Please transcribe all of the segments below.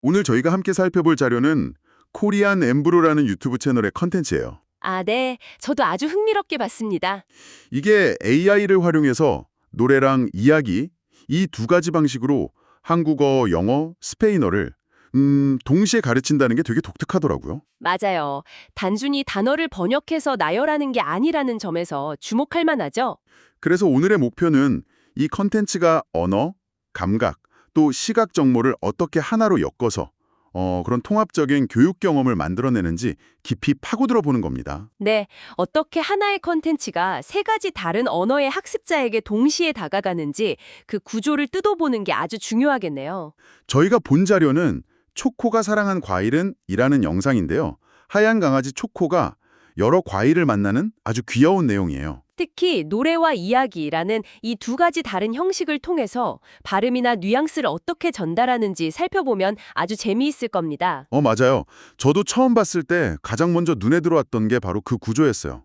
오늘 저희가 함께 살펴볼 자료는 코리안 엠브로라는 유튜브 채널의 컨텐츠예요. 아, 네. 저도 아주 흥미롭게 봤습니다. 이게 AI를 활용해서 노래랑 이야기 이 두 가지 방식으로 한국어, 영어, 스페인어를 동시에 가르친다는 게 되게 독특하더라고요. 맞아요. 단순히 단어를 번역해서 나열하는 게 아니라는 점에서 주목할 만하죠? 그래서 오늘의 목표는 이 컨텐츠가 언어, 감각, 또 시각 정보를 어떻게 하나로 엮어서 그런 통합적인 교육 경험을 만들어내는지 깊이 파고들어 보는 겁니다. 네. 어떻게 하나의 컨텐츠가 세 가지 다른 언어의 학습자에게 동시에 다가가는지 그 구조를 뜯어보는 게 아주 중요하겠네요. 저희가 본 자료는 초코가 사랑한 과일은 이라는 영상인데요. 하얀 강아지 초코가 여러 과일을 만나는 아주 귀여운 내용이에요. 특히 노래와 이야기라는 이 두 가지 다른 형식을 통해서 발음이나 뉘앙스를 어떻게 전달하는지 살펴보면 아주 재미있을 겁니다. 맞아요. 저도 처음 봤을 때 가장 먼저 눈에 들어왔던 게 바로 그 구조였어요.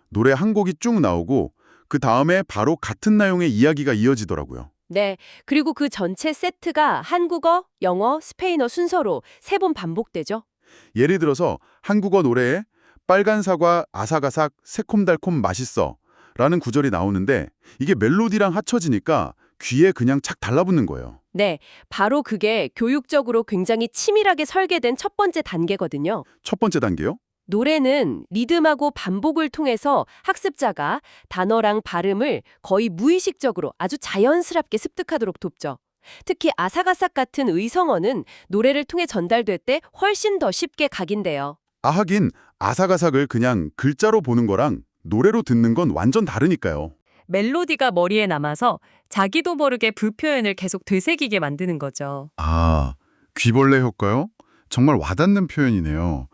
노래 한 곡이 쭉 나오고 그 다음에 바로 같은 내용의 이야기가 이어지더라고요. 네. 그리고 그 전체 세트가 한국어, 영어, 스페인어 순서로 세 번 반복되죠. 예를 들어서 한국어 노래에 빨간 사과 아삭아삭 새콤달콤 맛있어 라는 구절이 나오는데 이게 멜로디랑 합쳐지니까 귀에 그냥 착 달라붙는 거예요. 네. 바로 그게 교육적으로 굉장히 치밀하게 설계된 첫 번째 단계거든요. 첫 번째 단계요? 노래는 리듬하고 반복을 통해서 학습자가 단어랑 발음을 거의 무의식적으로 아주 자연스럽게 습득하도록 돕죠. 특히 아삭아삭 같은 의성어는 노래를 통해 전달될 때 훨씬 더 쉽게 각인돼요. 하긴 아삭아삭을 그냥 글자로 보는 거랑 노래로 듣는 건 완전 다르니까요. 멜로디가 머리에 남아서 자기도 모르게 부표현을 계속 되새기게 만드는 거죠. 귀벌레 효과요? 정말 와닿는 표현이네요.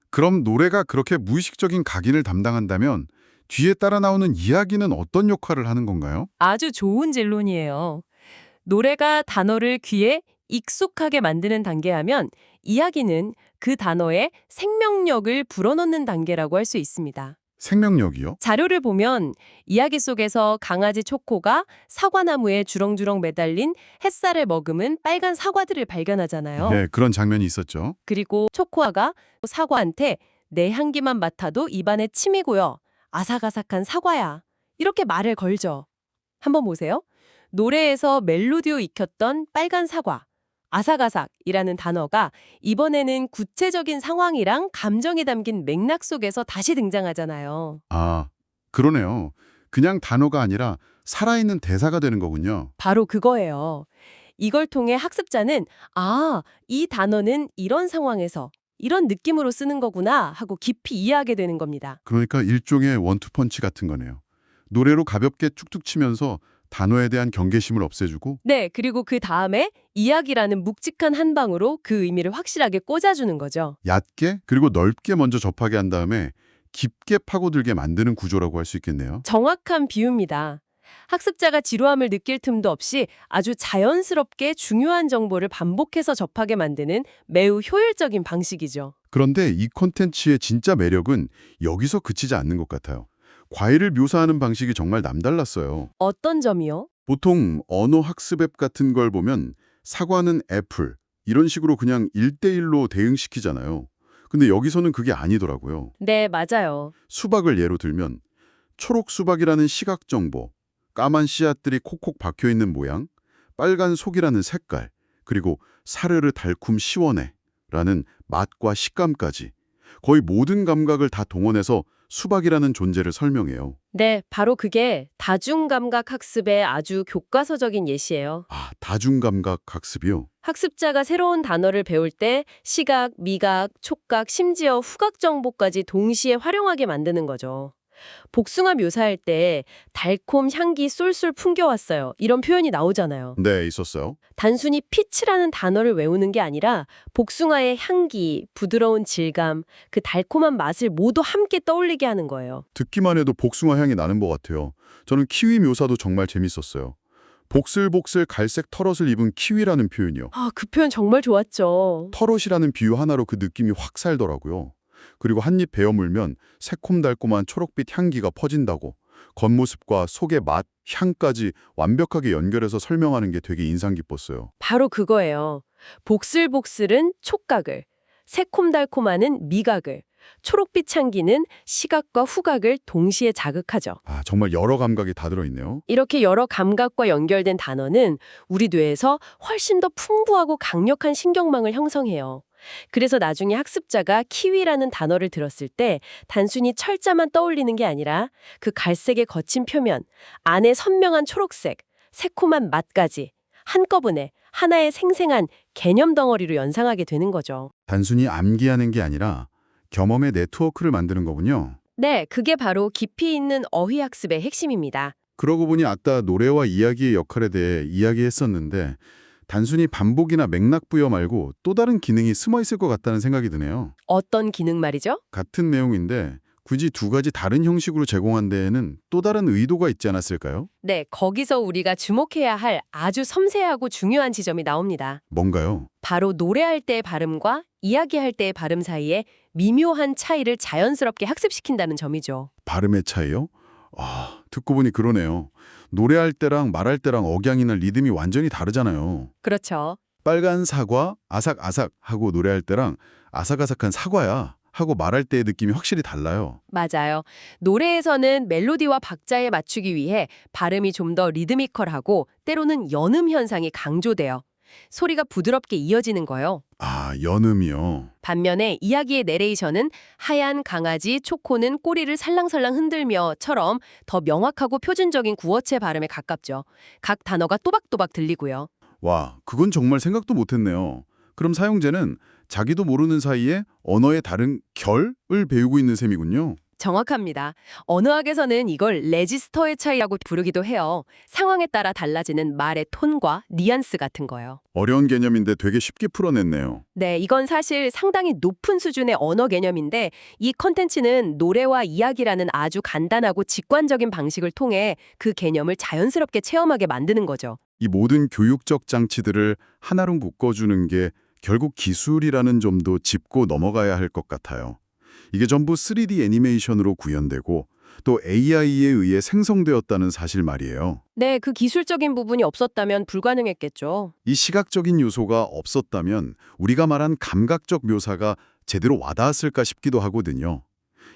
그럼 노래가 그렇게 무의식적인 각인을 담당한다면 뒤에 따라 나오는 이야기는 어떤 역할을 하는 건가요? 아주 좋은 질문이에요. 노래가 단어를 귀에 익숙하게 만드는 단계하면 이야기는 그 단어에 생명력을 불어넣는 단계라고 할 수 있습니다. 생명력이요? 자료를 보면 이야기 속에서 강아지 초코가 사과나무에 주렁주렁 매달린 햇살을 머금은 빨간 사과들을 발견하잖아요. 네, 그런 장면이 있었죠. 그리고 초코아가 사과한테 내 향기만 맡아도 입안에 침이 고여. 아삭아삭한 사과야. 이렇게 말을 걸죠. 한번 보세요. 노래에서 멜로디로 익혔던 빨간 사과, 아삭아삭이라는 단어가 이번에는 구체적인 상황이랑 감정이 담긴 맥락 속에서 다시 등장하잖아요. 그러네요. 그냥 단어가 아니라 살아있는 대사가 되는 거군요. 바로 그거예요. 이걸 통해 학습자는 이 단어는 이런 상황에서 이런 느낌으로 쓰는 거구나 하고 깊이 이해하게 되는 겁니다. 그러니까 일종의 원투펀치 같은 거네요. 노래로 가볍게 툭툭 치면서 단어에 대한 경계심을 없애주고 네, 그리고 그 다음에 이야기라는 묵직한 한 방으로 그 의미를 확실하게 꽂아주는 거죠. 얕게 그리고 넓게 먼저 접하게 한 다음에 깊게 파고들게 만드는 구조라고 할 수 있겠네요. 정확한 비유입니다. 학습자가 지루함을 느낄 틈도 없이 아주 자연스럽게 중요한 정보를 반복해서 접하게 만드는 매우 효율적인 방식이죠. 그런데 이 콘텐츠의 진짜 매력은 여기서 그치지 않는 것 같아요. 과일을 묘사하는 방식이 정말 남달랐어요. 어떤 점이요? 보통 언어 학습 앱 같은 걸 보면 사과는 애플 이런 식으로 그냥 1대1로 대응시키잖아요. 근데 여기서는 그게 아니더라고요. 네, 맞아요. 수박을 예로 들면 초록 수박이라는 시각 정보, 까만 씨앗들이 콕콕 박혀 있는 모양, 빨간 속이라는 색깔, 그리고 사르르 달콤 시원해라는 맛과 식감까지 거의 모든 감각을 다 동원해서 수박이라는 존재를 설명해요. 네, 바로 그게 다중감각 학습의 아주 교과서적인 예시예요. 다중감각 학습이요? 학습자가 새로운 단어를 배울 때 시각, 미각, 촉각, 심지어 후각 정보까지 동시에 활용하게 만드는 거죠. 복숭아 묘사할 때 달콤 향기 쏠쏠 풍겨왔어요. 이런 표현이 나오잖아요. 네, 있었어요. 단순히 피치라는 단어를 외우는 게 아니라 복숭아의 향기, 부드러운 질감, 그 달콤한 맛을 모두 함께 떠올리게 하는 거예요. 듣기만 해도 복숭아 향이 나는 것 같아요. 저는 키위 묘사도 정말 재밌었어요. 복슬복슬 갈색 털옷을 입은 키위라는 표현이요. 그 표현 정말 좋았죠. 털옷이라는 비유 하나로 그 느낌이 확 살더라고요. 그리고 한 입 베어 물면 새콤달콤한 초록빛 향기가 퍼진다고. 겉모습과 속의 맛, 향까지 완벽하게 연결해서 설명하는 게 되게 인상 깊었어요. 바로 그거예요. 복슬복슬은 촉각을, 새콤달콤하는 미각을, 초록빛 향기는 시각과 후각을 동시에 자극하죠. 아, 정말 여러 감각이 다 들어있네요. 이렇게 여러 감각과 연결된 단어는 우리 뇌에서 훨씬 더 풍부하고 강력한 신경망을 형성해요. 그래서 나중에 학습자가 키위라는 단어를 들었을 때 단순히 철자만 떠올리는 게 아니라 그 갈색의 거친 표면, 안에 선명한 초록색, 새콤한 맛까지 한꺼번에 하나의 생생한 개념 덩어리로 연상하게 되는 거죠. 단순히 암기하는 게 아니라 경험의 네트워크를 만드는 거군요. 네, 그게 바로 깊이 있는 어휘학습의 핵심입니다. 그러고 보니 아까 노래와 이야기의 역할에 대해 이야기했었는데 단순히 반복이나 맥락 부여 말고 또 다른 기능이 숨어 있을 것 같다는 생각이 드네요. 어떤 기능 말이죠? 같은 내용인데 굳이 두 가지 다른 형식으로 제공한 데에는 또 다른 의도가 있지 않았을까요? 네, 거기서 우리가 주목해야 할 아주 섬세하고 중요한 지점이 나옵니다. 뭔가요? 바로 노래할 때의 발음과 이야기할 때의 발음 사이에 미묘한 차이를 자연스럽게 학습시킨다는 점이죠. 발음의 차이요? 아, 듣고 보니 그러네요. 노래할 때랑 말할 때랑 억양이나 리듬이 완전히 다르잖아요. 그렇죠. 빨간 사과, 아삭아삭 하고 노래할 때랑 아삭아삭한 사과야 하고 말할 때의 느낌이 확실히 달라요. 맞아요. 노래에서는 멜로디와 박자에 맞추기 위해 발음이 좀 더 리드미컬하고 때로는 연음 현상이 강조돼요. 소리가 부드럽게 이어지는 거요. 아, 연음이요. 반면에 이야기의 내레이션은 하얀 강아지 초코는 꼬리를 살랑살랑 흔들며처럼 더 명확하고 표준적인 구어체 발음에 가깝죠. 각 단어가 또박또박 들리고요. 와, 그건 정말 생각도 못했네요. 그럼 사용자는 자기도 모르는 사이에 언어의 다른 결을 배우고 있는 셈이군요. 정확합니다. 언어학에서는 이걸 레지스터의 차이라고 부르기도 해요. 상황에 따라 달라지는 말의 톤과 뉘앙스 같은 거요. 어려운 개념인데 되게 쉽게 풀어냈네요. 네, 이건 사실 상당히 높은 수준의 언어 개념인데 이 컨텐츠는 노래와 이야기라는 아주 간단하고 직관적인 방식을 통해 그 개념을 자연스럽게 체험하게 만드는 거죠. 이 모든 교육적 장치들을 하나로 묶어주는 게 결국 기술이라는 점도 짚고 넘어가야 할 것 같아요. 이게 전부 3D 애니메이션으로 구현되고 또 AI에 의해 생성되었다는 사실 말이에요. 네, 그 기술적인 부분이 없었다면 불가능했겠죠. 이 시각적인 요소가 없었다면 우리가 말한 감각적 묘사가 제대로 와닿았을까 싶기도 하거든요.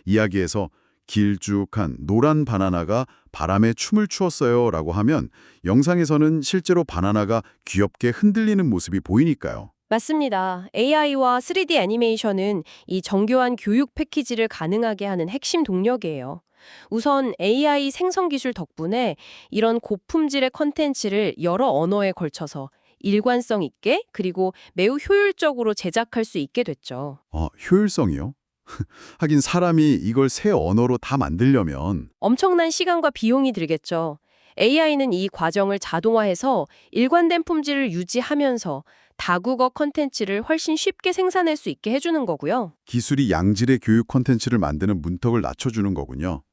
이야기에서 길쭉한 노란 바나나가 바람에 춤을 추었어요 라고 하면 영상에서는 실제로 바나나가 귀엽게 흔들리는 모습이 보이니까요. 맞습니다. AI와 3D 애니메이션은 이 정교한 교육 패키지를 가능하게 하는 핵심 동력이에요. 우선 AI 생성 기술 덕분에 이런 고품질의 컨텐츠를 여러 언어에 걸쳐서 일관성 있게 그리고 매우 효율적으로 제작할 수 있게 됐죠. 효율성이요? 하긴 사람이 이걸 새 언어로 다 만들려면 엄청난 시간과 비용이 들겠죠. AI는 이 과정을 자동화해서 일관된 품질을 유지하면서 다국어 컨텐츠를 훨씬 쉽게 생산할 수 있게 해주는 거고요. 기술이 양질의 교육 콘텐츠를 만드는 문턱을 낮춰주는 거군요.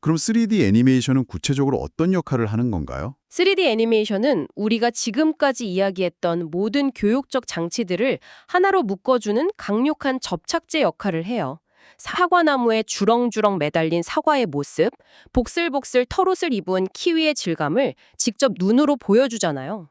그럼 3D 애니메이션은 구체적으로 어떤 역할을 하는 건가요? 3D 애니메이션은 우리가 지금까지 이야기했던 모든 교육적 장치들을 하나로 묶어주는 강력한 접착제 역할을 해요. 사과나무에 주렁주렁 매달린 사과의 모습, 복슬복슬 털옷을 입은 키위의 질감을 직접 눈으로 보여주잖아요.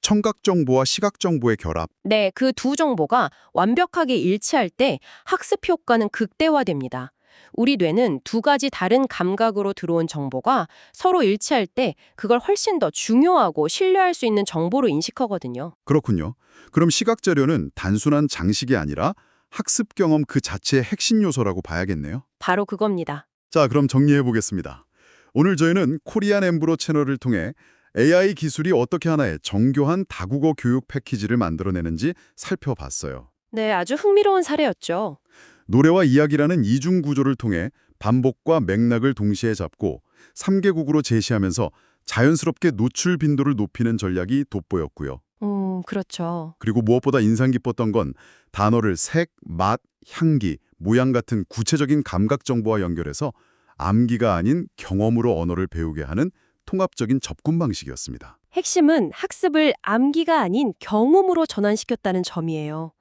청각 정보와 시각 정보의 결합. 네, 그 두 정보가 완벽하게 일치할 때 학습 효과는 극대화됩니다. 우리 뇌는 두 가지 다른 감각으로 들어온 정보가 서로 일치할 때 그걸 훨씬 더 중요하고 신뢰할 수 있는 정보로 인식하거든요. 그렇군요. 그럼 시각 자료는 단순한 장식이 아니라 학습 경험 그 자체의 핵심 요소라고 봐야겠네요. 바로 그겁니다. 자, 그럼 정리해 보겠습니다. 오늘 저희는 코리안 엠브로 채널을 통해 AI 기술이 어떻게 하나의 정교한 다국어 교육 패키지를 만들어내는지 살펴봤어요. 네, 아주 흥미로운 사례였죠. 노래와 이야기라는 이중 구조를 통해 반복과 맥락을 동시에 잡고 3개국으로 제시하면서 자연스럽게 노출 빈도를 높이는 전략이 돋보였고요. 그렇죠. 그리고 무엇보다 인상 깊었던 건 단어를 색, 맛, 향기, 모양 같은 구체적인 감각 정보와 연결해서 암기가 아닌 경험으로 언어를 배우게 하는 통합적인 접근 방식이었습니다. 핵심은 학습을 암기가 아닌 경험으로 전환시켰다는 점이에요.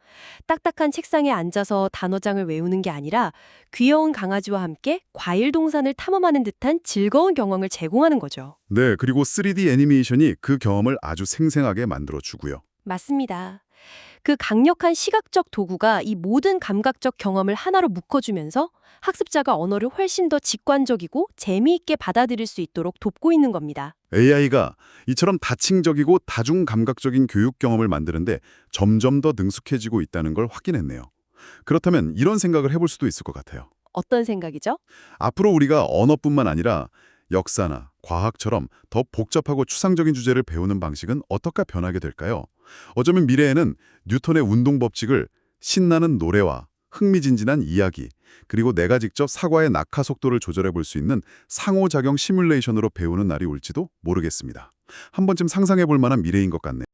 딱딱한 책상에 앉아서 단어장을 외우는 게 아니라 귀여운 강아지와 함께 과일 동산을 탐험하는 듯한 즐거운 경험을 제공하는 거죠. 네, 그리고 3D 애니메이션이 그 경험을 아주 생생하게 만들어주고요. 맞습니다. 그 강력한 시각적 도구가 이 모든 감각적 경험을 하나로 묶어주면서 학습자가 언어를 훨씬 더 직관적이고 재미있게 받아들일 수 있도록 돕고 있는 겁니다. AI가 이처럼 다층적이고 다중감각적인 교육 경험을 만드는데 점점 더 능숙해지고 있다는 걸 확인했네요. 그렇다면 이런 생각을 해볼 수도 있을 것 같아요. 어떤 생각이죠? 앞으로 우리가 언어뿐만 아니라 역사나 과학처럼 더 복잡하고 추상적인 주제를 배우는 방식은 어떻게 변하게 될까요? 어쩌면 미래에는 뉴턴의 운동 법칙을 신나는 노래와 흥미진진한 이야기, 그리고 내가 직접 사과의 낙하 속도를 조절해 볼 수 있는 상호작용 시뮬레이션으로 배우는 날이 올지도 모르겠습니다. 한 번쯤 상상해 볼 만한 미래인 것 같네요.